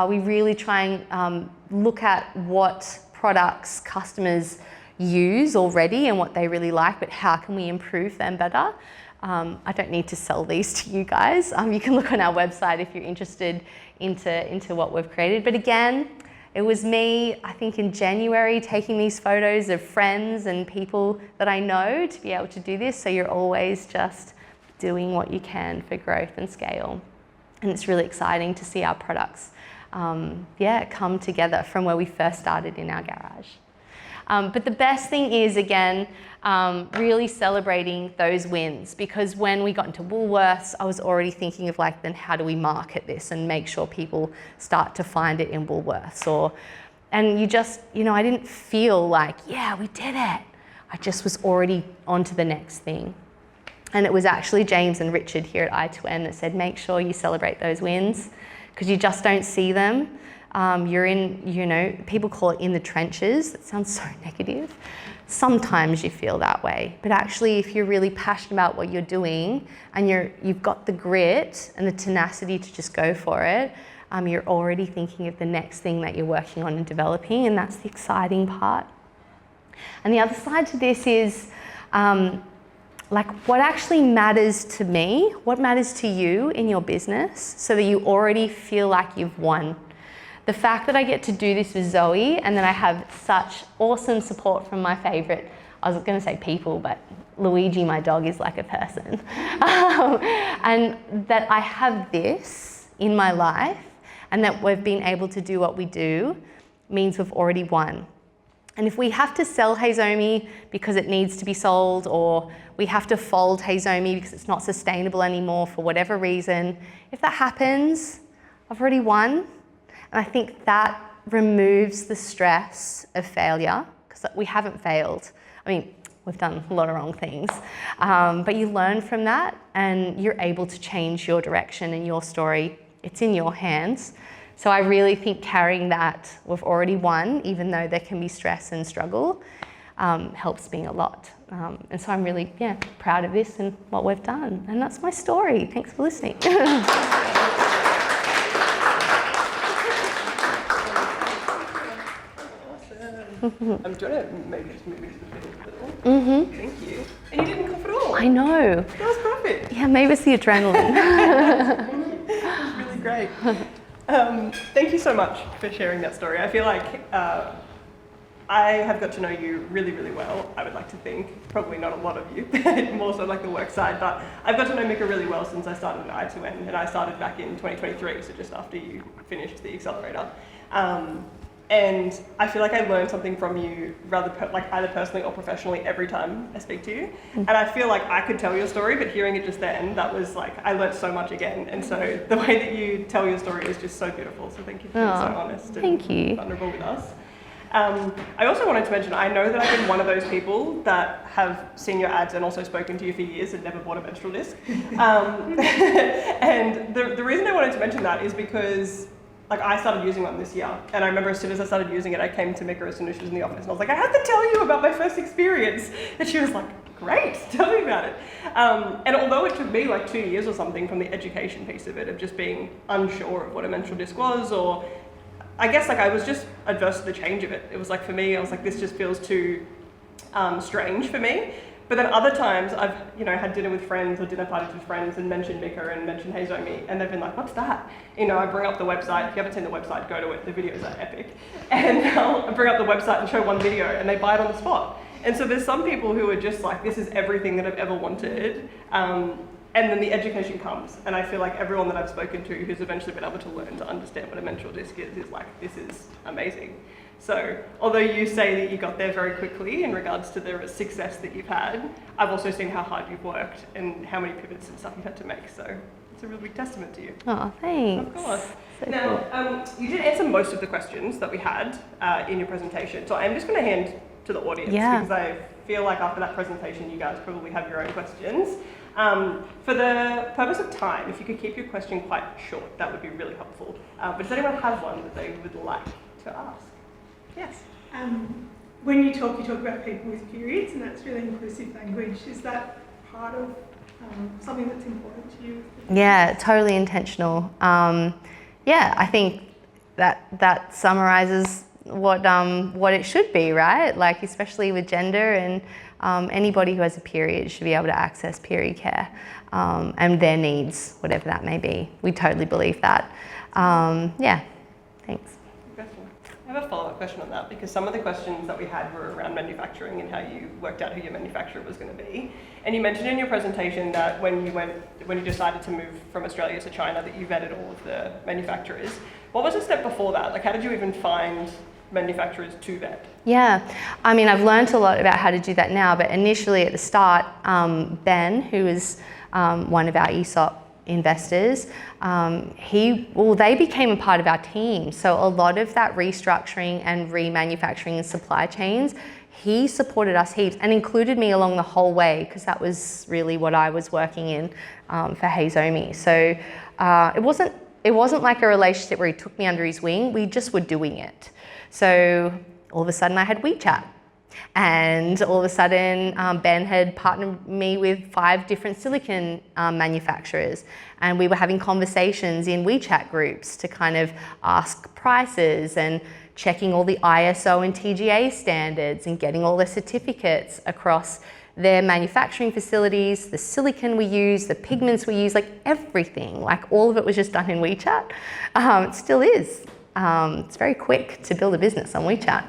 We really try and look at what products customers use already and what they really like, but how can we improve them better? I don't need to sell these to you guys. You can look on our website if you're interested into what we've created. But again, it was me, I think in January, taking these photos of friends and people that I know to be able to do this. So you're always just doing what you can for growth and scale. And it's really exciting to see our products come together from where we first started in our garage. But the best thing is, again, really celebrating those wins, because when we got into Woolworths, I was already thinking of then how do we market this and make sure people start to find it in Woolworths? And you just, I didn't feel like, yeah, we did it. I just was already on to the next thing. And it was actually James and Richard here at I2N that said, make sure you celebrate those wins, because you just don't see them. You're in, people call it in the trenches. That sounds so negative. Sometimes you feel that way, but actually if you're really passionate about what you're doing and you've got the grit and the tenacity to just go for it, you're already thinking of the next thing that you're working on and developing, and that's the exciting part. And the other side to this is what actually matters to me, what matters to you in your business, so that you already feel like you've won. The fact that I get to do this with Zoe and that I have such awesome support from my favourite, I was going to say people, but Luigi, my dog, is like a person. And that I have this in my life and that we've been able to do what we do means we've already won. And if we have to sell HeyZomi because it needs to be sold, or we have to fold HeyZomi because it's not sustainable anymore for whatever reason, if that happens, I've already won. And I think that removes the stress of failure, because we haven't failed. I mean, we've done a lot of wrong things, but you learn from that and you're able to change your direction and your story. It's in your hands. So I really think carrying that we've already won, even though there can be stress and struggle, helps me a lot. And so I'm really, proud of this and what we've done. And that's my story. Thanks for listening. Do you want to maybe just move into the middle a little? Thank you. And you didn't cough at all. I know. That was perfect. Yeah, maybe it's the adrenaline. It's really great. Thank you so much for sharing that story. I feel like I have got to know you really, really well, I would like to think. Probably not a lot of you, more so like the work side, but I've got to know Mika really well since I started at I2N, and I started back in 2023, so just after you finished the accelerator. And I feel like I learn something from you rather either personally or professionally every time I speak to you. And I feel like I could tell your story, but hearing it just then, that was I learned so much again. And so the way that you tell your story is just so beautiful. So thank you for being so honest and vulnerable with us. I also wanted to mention, I know that I've been one of those people that have seen your ads and also spoken to you for years and never bought a menstrual disc. And the reason I wanted to mention that is because I started using one this year, and I remember as soon as I started using it, I came to Mika as soon as she was in the office, and I was like, I have to tell you about my first experience. And she was like, great, tell me about it. And although it took me 2 years or something from the education piece of it, of just being unsure of what a menstrual disc was, or I guess I was just adverse to the change of it. It was for me, I was like, this just feels too strange for me. But then other times I've, had dinner with friends or dinner parties with friends and mentioned Mika and mentioned HeyZomi, and they've been like, what's that? I bring up the website. If you haven't seen the website, go to it. The videos are epic. And I'll bring up the website and show one video, and they buy it on the spot. And so there's some people who are just like, this is everything that I've ever wanted. And then the education comes. And I feel like everyone that I've spoken to who's eventually been able to learn to understand what a menstrual disc is like, this is amazing. So although you say that you got there very quickly in regards to the success that you've had, I've also seen how hard you've worked and how many pivots and stuff you've had to make. So it's a really big testament to you. Oh, thanks. Of course. So Now, you did answer most of the questions that we had in your presentation. So I'm just going to hand to the audience because I feel like after that presentation, you guys probably have your own questions. For the purpose of time, if you could keep your question quite short, that would be really helpful. But does anyone have one that they would like to ask? Yes. When you talk about people with periods, and that's really inclusive language. Is that part of something that's important to you? Yeah, totally intentional. I think that summarizes what it should be, right? Like, especially with gender, and anybody who has a period should be able to access period care and their needs, whatever that may be. We totally believe that. Thanks. I have a follow-up question on that, because some of the questions that we had were around manufacturing and how you worked out who your manufacturer was going to be. And you mentioned in your presentation that when you decided to move from Australia to China, that you vetted all of the manufacturers. What was the step before that? Like, how did you even find manufacturers to vet? Yeah, I mean, I've learned a lot about how to do that now, but initially at the start, Ben, who is one of our ESOP investors, they became a part of our team. So a lot of that restructuring and remanufacturing and supply chains, he supported us heaps and included me along the whole way, because that was really what I was working in for HeyZomi. So it wasn't like a relationship where he took me under his wing. We just were doing it. So all of a sudden I had WeChat. And all of a sudden, Ben had partnered me with 5 different silicone manufacturers, and we were having conversations in WeChat groups to kind of ask prices and checking all the ISO and TGA standards and getting all the certificates across their manufacturing facilities, the silicone we use, the pigments we use, like everything. Like, all of it was just done in WeChat. It still is. It's very quick to build a business on WeChat.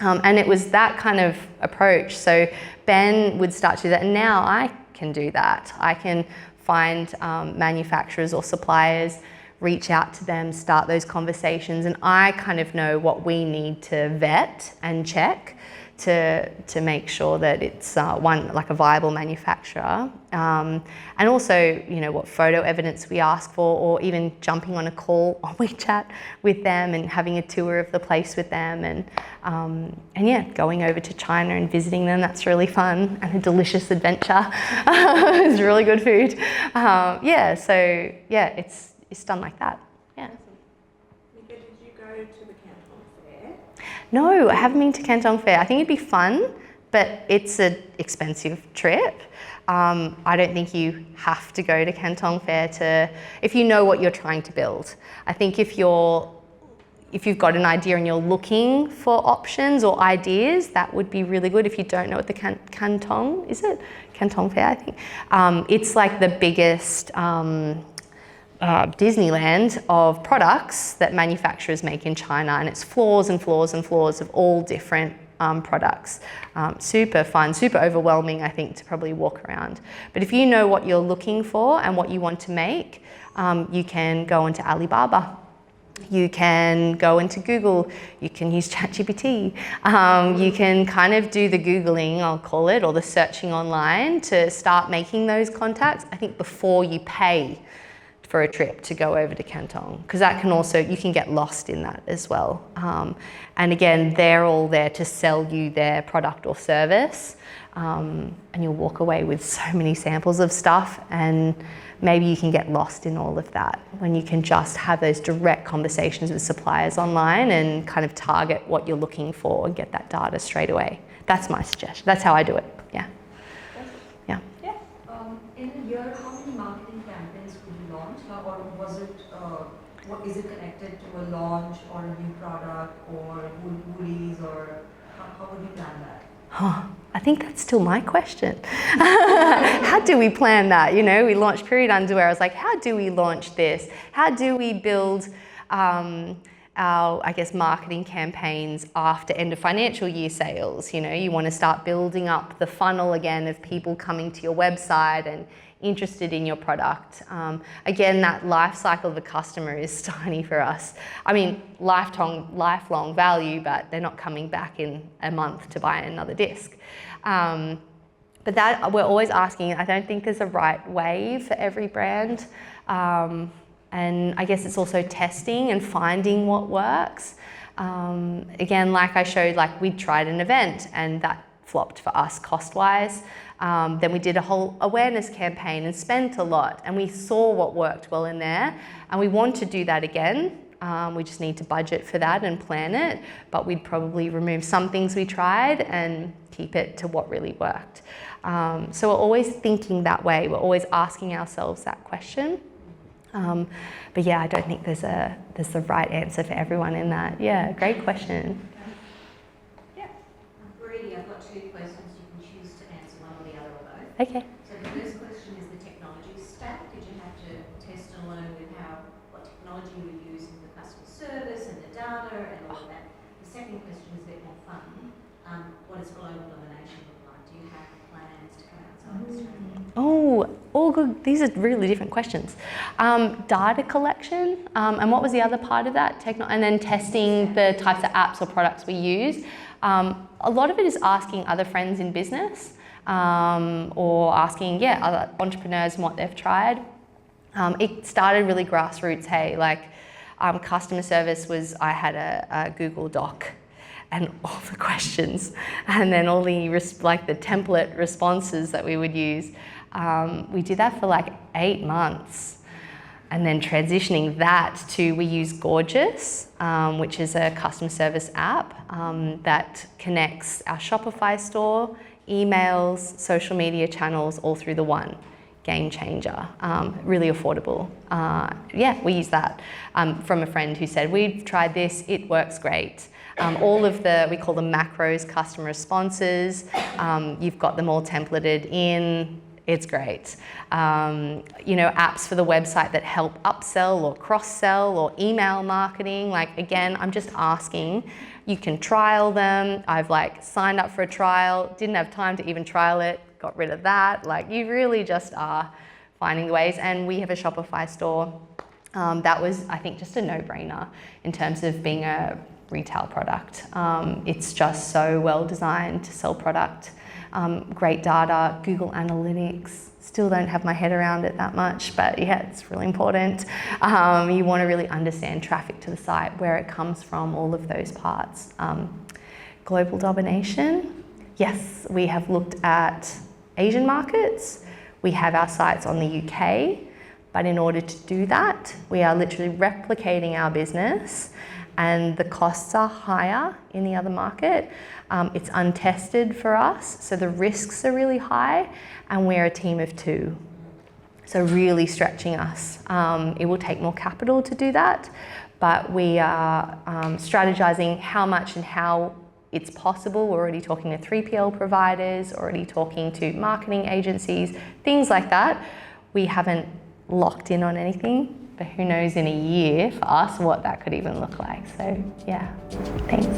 And it was that kind of approach. So Ben would start to do that, and now I can do that. I can find manufacturers or suppliers, reach out to them, start those conversations, and I kind of know what we need to vet and check to make sure that it's like a viable manufacturer. And also, what photo evidence we ask for, or even jumping on a call on WeChat with them and having a tour of the place with them, and going over to China and visiting them. That's really fun and a delicious adventure. It's really good food. It's done like that. Yeah. Mika, did you go to the Canton Fair? No, I haven't been to Canton Fair. I think it'd be fun, but it's an expensive trip. I don't think you have to go to Canton Fair if you know what you're trying to build. I think if you've got an idea and you're looking for options or ideas, that would be really good. If you don't know what the Canton, is it? Canton Fair, I think. It's like the biggest Disneyland of products that manufacturers make in China, and it's floors and floors and floors of all different products. Super fun, super overwhelming, I think, to probably walk around. But if you know what you're looking for and what you want to make, you can go into Alibaba. You can go into Google, you can use ChatGPT. You can kind of do the Googling, I'll call it, or the searching online to start making those contacts, I think, before you pay for a trip to go over to Canton, because that can also, you can get lost in that as well. And again, they're all there to sell you their product or service, and you'll walk away with so many samples of stuff, and maybe you can get lost in all of that when you can just have those direct conversations with suppliers online and kind of target what you're looking for and get that data straight away. That's my suggestion. That's how I do it. Yeah. Yeah. Yeah. In a year, how many marketing campaigns would you launch, or was it? Is it connected to a launch or a new product or goodies, or how would you plan that? I think that's still my question. How do we plan that? We launched period underwear. I was like, how do we launch this? How do we build our, I guess, marketing campaigns after end of financial year sales. You know, you want to start building up the funnel again of people coming to your website and interested in your product. Again, that life cycle of the customer is tiny for us. I mean, lifelong value, but they're not coming back in a month to buy another disc. But that we're always asking. I don't think there's a right way for every brand. And I guess it's also testing and finding what works. Again, like I showed, like we tried an event and that flopped for us cost-wise. Then we did a whole awareness campaign and spent a lot, and we saw what worked well in there, and we want to do that again. We just need to budget for that and plan it, but we'd probably remove some things we tried and keep it to what really worked. So we're always thinking that way. We're always asking ourselves that question. But yeah, I don't think there's the right answer for everyone in that. Yeah, great question. Yeah. Brady, I've got 2 questions. You can choose to answer one or the other or both. Okay. So the first question is the technology stack. Did you have to test and learn with what technology you were using for customer service and the data and all of that? The second question is a bit more fun. What does global domination look like? Do you have plans to go outside Australia? Oh, all good. These are really different questions. Data collection, and what was the other part of that? And then testing the types of apps or products we use. A lot of it is asking other friends in business, or asking, other entrepreneurs and what they've tried. It started really grassroots, hey, like customer service was, I had a Google Doc and all the questions, and then all the the template responses that we would use. We did that for like 8 months, and then transitioning that to, we use Gorgeous, which is a customer service app that connects our Shopify store, emails, social media channels, all through the one. Game changer, really affordable. We use that from a friend who said, we've tried this, it works great. All of we call them macros, customer responses. You've got them all templated in. It's great. Apps for the website that help upsell or cross-sell or email marketing. Like, again, I'm just asking. You can trial them. I've signed up for a trial, didn't have time to even trial it, got rid of that. You really just are finding the ways. And we have a Shopify store. That was, I think, just a no-brainer in terms of being a retail product. It's just so well designed to sell product. Great data, Google Analytics. Still don't have my head around it that much, but yeah, it's really important. You want to really understand traffic to the site, where it comes from, all of those parts. Global domination. Yes, we have looked at Asian markets. We have our sites on the UK, but in order to do that, we are literally replicating our business, and the costs are higher in the other market. It's untested for us, so the risks are really high, and we're a team of 2. So really stretching us. It will take more capital to do that, but we are strategizing how much and how it's possible. We're already talking to 3PL providers, already talking to marketing agencies, things like that. We haven't locked in on anything, but who knows in a year for us what that could even look like. So yeah, thanks.